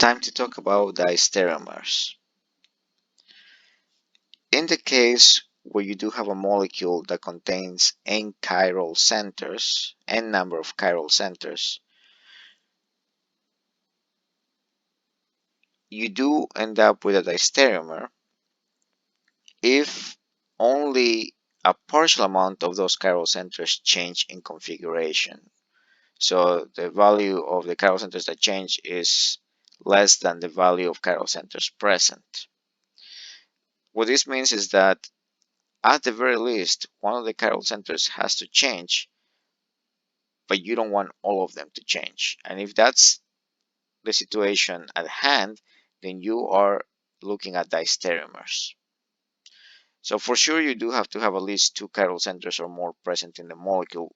Time to talk about diastereomers. In the case where you do have a molecule that contains n chiral centers, n number of chiral centers, you do end up with a diastereomer if only a partial amount of those chiral centers change in configuration. So the value of the chiral centers that change is less than the value of chiral centers present. What this means is that at the very least, one of the chiral centers has to change, but you don't want all of them to change. And if that's the situation at hand, then you are looking at diastereomers. So for sure, you do have to have at least two chiral centers or more present in the molecule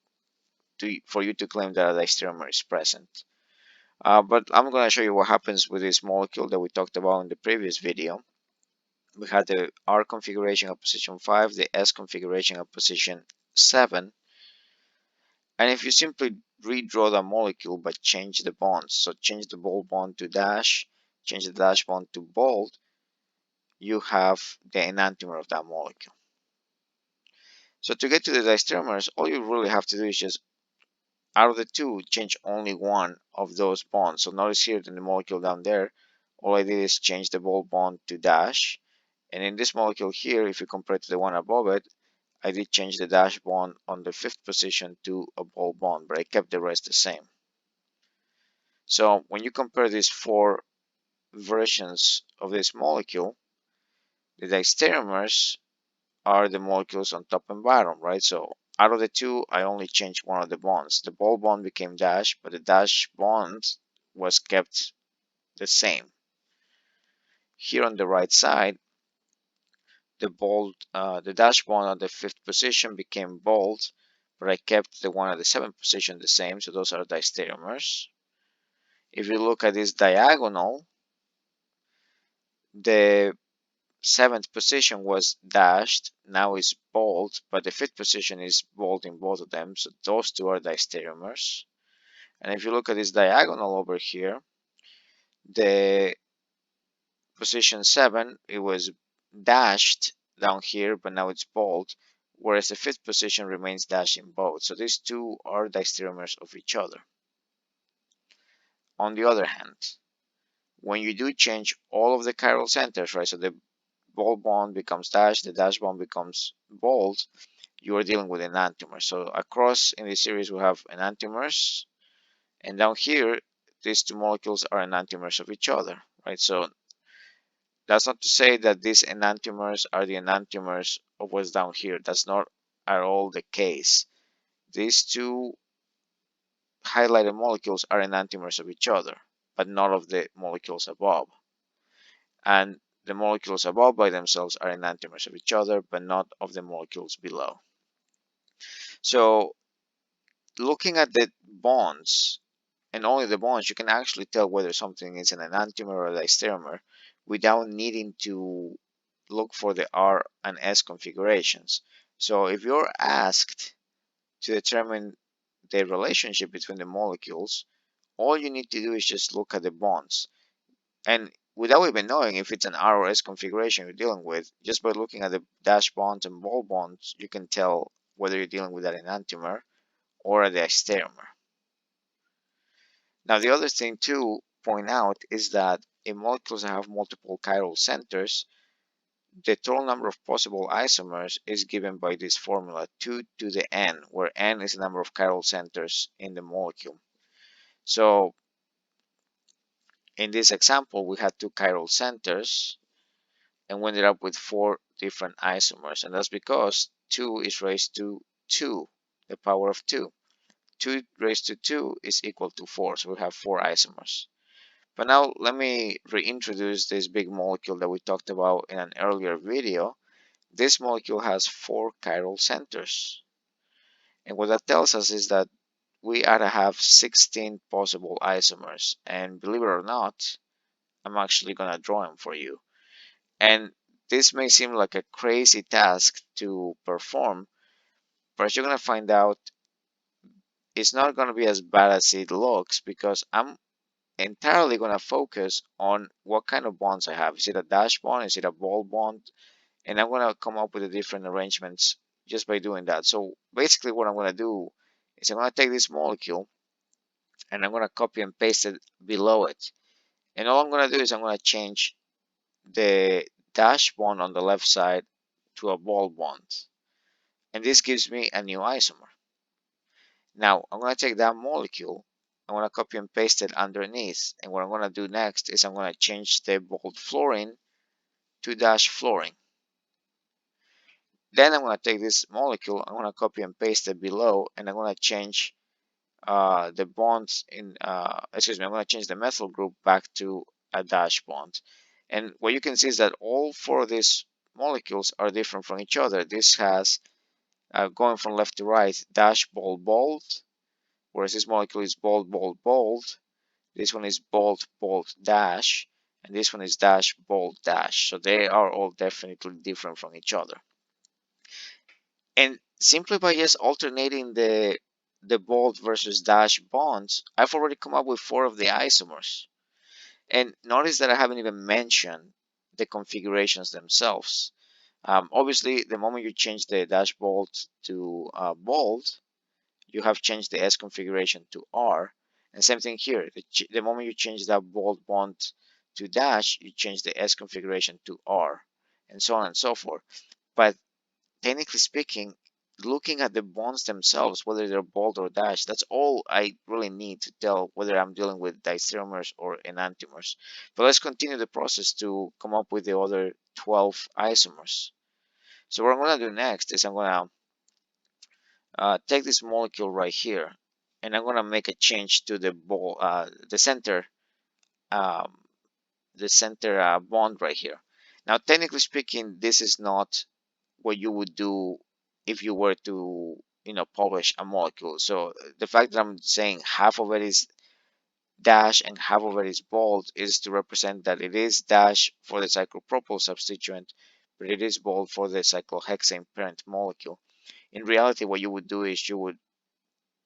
for you to claim that a diastereomer is present. But I'm going to show you what happens with this molecule that we talked about in the previous video. We had the R configuration at position 5, the S configuration at position 7. And if you simply redraw the molecule but change the bonds, so change the bold bond to dash, change the dash bond to bold, you have the enantiomer of that molecule. So to get to the diastereomers, all you really have to do is just, out of the two, change only one of those bonds. So notice here in the molecule down there, all I did is change the bold bond to dash. And in this molecule here, if you compare it to the one above it, I did change the dash bond on the 5th position to a bold bond, but I kept the rest the same. So when you compare these four versions of this molecule, the diastereomers are the molecules on top and bottom, right? So out of the two, I only changed one of the bonds. The bold bond became dash, but the dash bond was kept the same. Here on the right side, the dash bond on the 5th position became bold, but I kept the one at the 7th position the same. So those are diastereomers. If you look at this diagonal, the 7th position was dashed, now is bold, but the 5th position is bold in both of them, so those two are diastereomers. And if you look at this diagonal over here, the position 7, it was dashed down here, but now it's bold, whereas the 5th position remains dashed in both. So these two are diastereomers of each other. On the other hand, when you do change all of the chiral centers, right, so the bold bond becomes dash, the dash bond becomes bold, you are dealing with enantiomers. So across in this series we have enantiomers, and down here these two molecules are enantiomers of each other, right? So that's not to say that these enantiomers are the enantiomers of what's down here. That's not at all the case. These two highlighted molecules are enantiomers of each other, but not of the molecules above. And the molecules above by themselves are enantiomers of each other, but not of the molecules below. So looking at the bonds, and only the bonds, you can actually tell whether something is an enantiomer or a diastereomer without needing to look for the R and S configurations. So if you're asked to determine the relationship between the molecules, all you need to do is just look at the bonds. And without even knowing if it's an R or S configuration you're dealing with, just by looking at the dash bonds and bold bonds, you can tell whether you're dealing with an enantiomer or a diastereomer. Now, the other thing to point out is that in molecules that have multiple chiral centers, the total number of possible isomers is given by this formula, 2 to the n, where n is the number of chiral centers in the molecule. So in this example, we had 2 chiral centers, and we ended up with 4 different isomers, and that's because 2 is raised to 2, the power of 2. 2 raised to 2 is equal to 4, so we have 4 isomers. But now let me reintroduce this big molecule that we talked about in an earlier video. This molecule has 4 chiral centers. And what that tells us is that we ought to have 16 possible isomers. And believe it or not, I'm actually going to draw them for you. And this may seem like a crazy task to perform, but as you're going to find out, it's not going to be as bad as it looks, because I'm entirely going to focus on what kind of bonds I have. Is it a dash bond? Is it a ball bond? And I'm going to come up with the different arrangements just by doing that. So basically what I'm going to do is I'm going to take this molecule and I'm going to copy and paste it below it. And all I'm going to do is I'm going to change the dash bond on the left side to a ball bond. And this gives me a new isomer. Now I'm going to take that molecule, I'm going to copy and paste it underneath. And what I'm going to do next is I'm going to change the bold fluorine to dash fluorine. Then I'm going to take this molecule, I'm going to copy and paste it below, and I'm going to change the bonds in, excuse me, I'm going to change the methyl group back to a dash bond. And what you can see is that all four of these molecules are different from each other. This has, going from left to right, dash bold bold, whereas this molecule is bold bold bold. This one is bold bold dash, and this one is dash bold dash. So they are all definitely different from each other. And simply by just alternating the bold versus dash bonds, I've already come up with 4 of the isomers. And notice that I haven't even mentioned the configurations themselves. Obviously, the moment you change the dash bold to bold, you have changed the S configuration to R. And same thing here. The moment you change that bold bond to dash, you change the S configuration to R, and so on and so forth. But technically speaking, looking at the bonds themselves, whether they're bold or dash, that's all I really need to tell whether I'm dealing with diastereomers or enantiomers. But let's continue the process to come up with the other 12 isomers. So what I'm going to do next is I'm going to take this molecule right here, and I'm going to make a change to the um, center bond right here. Now, technically speaking, this is not what you would do if you were to, publish a molecule. So the fact that I'm saying half of it is dash and half of it is bold is to represent that it is dash for the cyclopropyl substituent, but it is bold for the cyclohexane parent molecule. In reality, what you would do is you would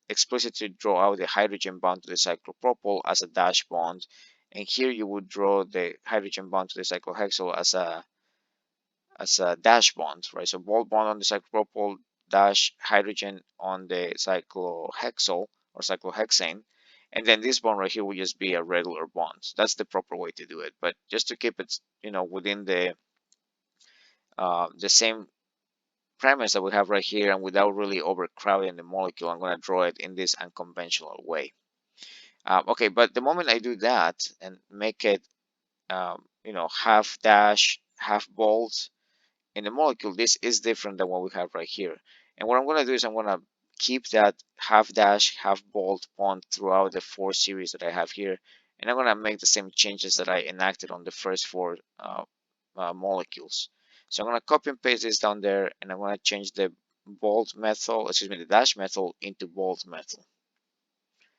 explicitly draw out the hydrogen bound to the cyclopropyl as a dash bond, and here you would draw the hydrogen bound to the cyclohexyl as a dash bond, right? So bold bond on the cyclopropyl dash hydrogen on the cyclohexyl or cyclohexane, and then this bond right here will just be a regular bond. That's the proper way to do it. But just to keep it, within the same premise that we have right here, and without really overcrowding the molecule, I'm going to draw it in this unconventional way. Okay, but the moment I do that and make it, half dash, half bold in the molecule, this is different than what we have right here. And what I'm going to do is I'm going to keep that half dash, half bold bond throughout the 4 series that I have here. And I'm going to make the same changes that I enacted on the first 4 molecules. So I'm going to copy and paste this down there, and I'm going to change the bold methyl, excuse me, the dash methyl into bold methyl.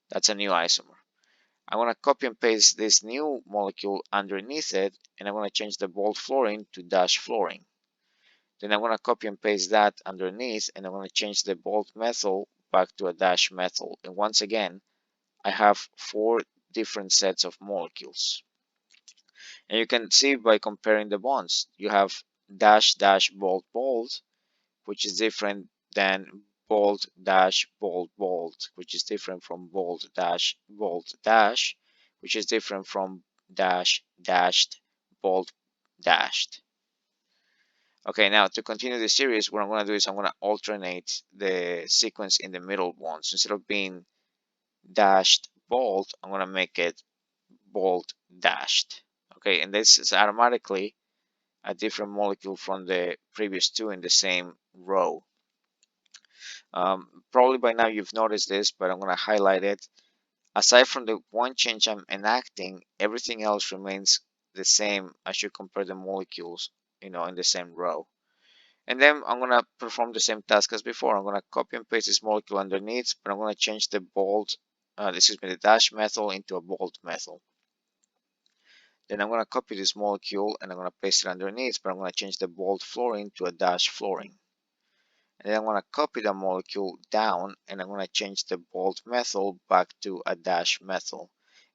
That's a new isomer. I'm going to copy and paste this new molecule underneath it, and I'm going to change the bold fluorine to dash fluorine. Then I'm going to copy and paste that underneath, and I'm going to change the bold methyl back to a dash methyl. And once again, I have 4 different sets of molecules. And you can see by comparing the bonds, you have dash dash bold bold, which is different than bold dash bold bold, which is different from bold dash which is different from dash dashed bold dashed. Okay, now to continue the series, what I'm going to do is I'm going to alternate the sequence in the middle one. So instead of being dashed bold, I'm going to make it bold dashed. Okay, and this is automatically a different molecule from the previous 2 in the same row. Probably by now you've noticed this, but I'm going to highlight it. Aside from the one change I'm enacting, everything else remains the same as you compare the molecules, in the same row. And then I'm going to perform the same task as before. I'm going to copy and paste this molecule underneath, but I'm going to change the the dash methyl into a bold methyl. Then I'm going to copy this molecule and I'm going to paste it underneath, but I'm going to change the bold fluorine to a dash fluorine. And then I'm going to copy the molecule down and I'm going to change the bold methyl back to a dash methyl.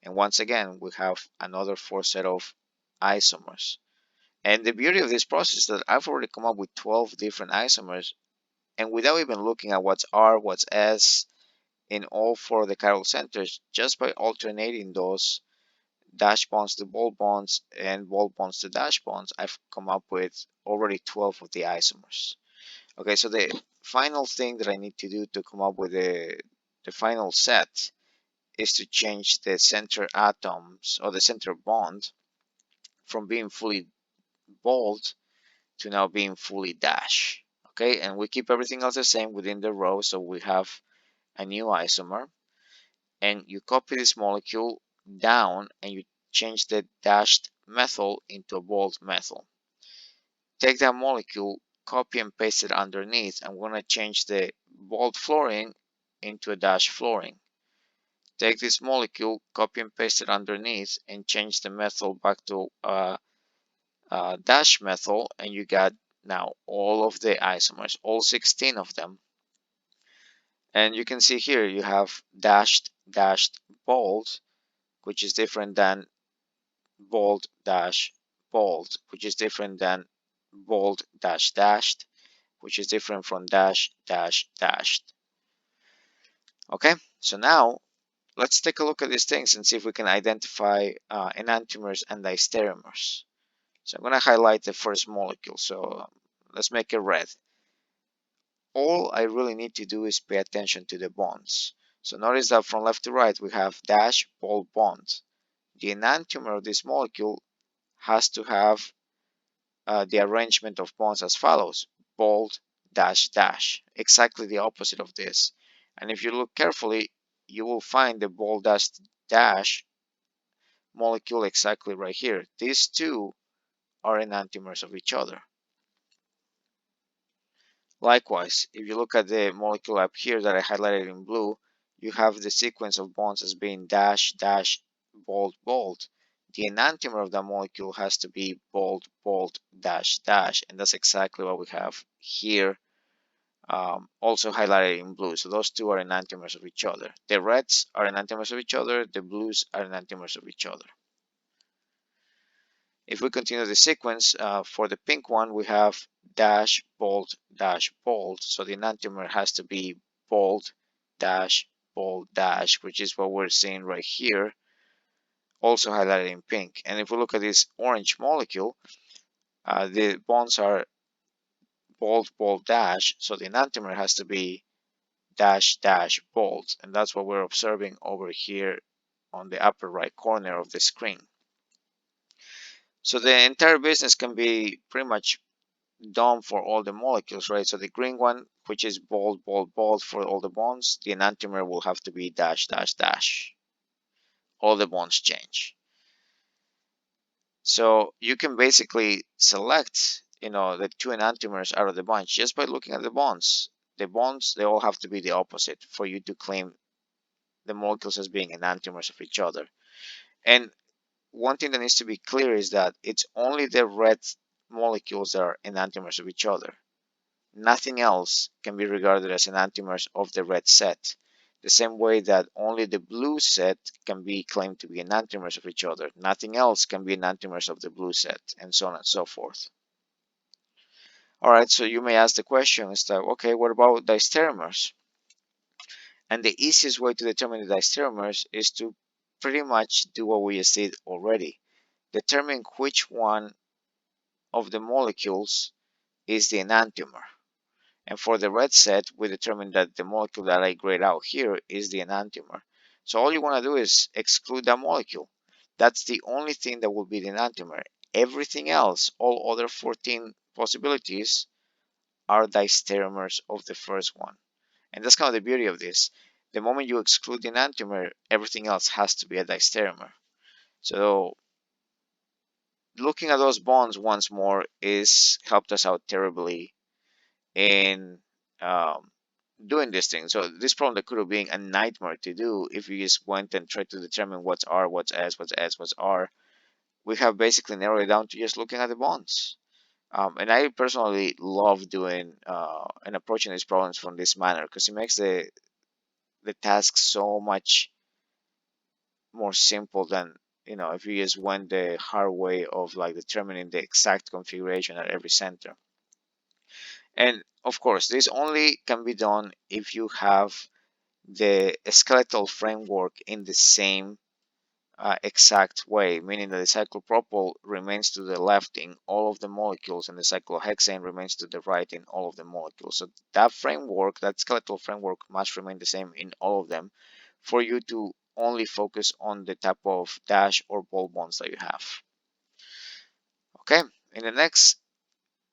And once again, we have another 4 set of isomers. And the beauty of this process is that I've already come up with 12 different isomers, and without even looking at what's R, what's S in all 4 of the chiral centers, just by alternating those dash bonds to ball bonds and ball bonds to dash bonds, I've come up with already 12 of the isomers. Okay, so the final thing that I need to do to come up with the final set is to change the center atoms or the center bond from being fully bold to now being fully dash. Okay, and we keep everything else the same within the row, so we have a new isomer, and you copy this molecule down and you change the dashed methyl into a bold methyl. Take that molecule, copy and paste it underneath, and we're going to change the bold fluorine into a dash fluorine. Take this molecule, copy and paste it underneath, and change the methyl back to dash methyl, and you got now all of the isomers, all 16 of them. And you can see here you have dashed bold, which is different than bold dash bold, which is different than bold dash dashed, which is different from dash dash dashed. Okay, so now let's take a look at these things and see if we can identify enantiomers and diastereomers. So I'm going to highlight the first molecule. So let's make it red. All I really need to do is pay attention to the bonds. So notice that from left to right we have dash bold bond. The enantiomer of this molecule has to have the arrangement of bonds as follows: bold dash dash, exactly the opposite of this. And if you look carefully, you will find the bold dash dash molecule exactly right here. These two are enantiomers of each other. Likewise, if you look at the molecule up here that I highlighted in blue, you have the sequence of bonds as being dash dash bold bold. The enantiomer of that molecule has to be bold bold dash dash, and that's exactly what we have here, also highlighted in blue. So those two are enantiomers of each other. The reds are enantiomers of each other, the blues are enantiomers of each other. If we continue the sequence, for the pink one, we have dash, bold, so the enantiomer has to be bold, dash, which is what we're seeing right here, also highlighted in pink. And if we look at this orange molecule, the bonds are bold, dash, so the enantiomer has to be dash, bold, and that's what we're observing over here on the upper right corner of the screen. So the entire business can be pretty much done for all the molecules, right? So the green one, which is bold for all the bonds, the enantiomer will have to be dash, dash. All the bonds change. So you can basically select, the two enantiomers out of the bunch just by looking at the bonds. The bonds, they all have to be the opposite for you to claim the molecules as being enantiomers of each other. And one thing that needs to be clear is that it's only the red molecules that are enantiomers of each other. Nothing else can be regarded as enantiomers of the red set. The same way that only the blue set can be claimed to be enantiomers of each other. Nothing else can be enantiomers of the blue set, and so on and so forth. Alright, so you may ask the question, is that, okay, what about diastereomers? And the easiest way to determine the diastereomers is to pretty much do what we just did already. Determine which one of the molecules is the enantiomer. And for the red set, we determined that the molecule that I grayed out here is the enantiomer. So all you want to do is exclude that molecule. That's the only thing that will be the enantiomer. Everything else, all other 14 possibilities, are diastereomers of the first one. And that's kind of the beauty of this. The moment you exclude the enantiomer, everything else has to be a diastereomer. So looking at those bonds once more is helped us out terribly in doing this thing. So this problem that could have been a nightmare to do if you just went and tried to determine what's R, what's S, what's S, what's R, we have basically narrowed it down to just looking at the bonds. And I personally love doing and approaching these problems from this manner because it makes the task so much more simple than, if you just went the hard way of like determining the exact configuration at every center. And of course, this only can be done if you have the skeletal framework in the same exact way, meaning that the cyclopropyl remains to the left in all of the molecules and the cyclohexane remains to the right in all of the molecules. So that framework, that skeletal framework, must remain the same in all of them for you to only focus on the type of dash or ball bonds that you have. Okay, in the next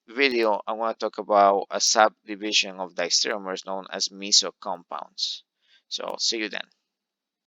video, I want to talk about a subdivision of diastereomers known as meso compounds. So see you then.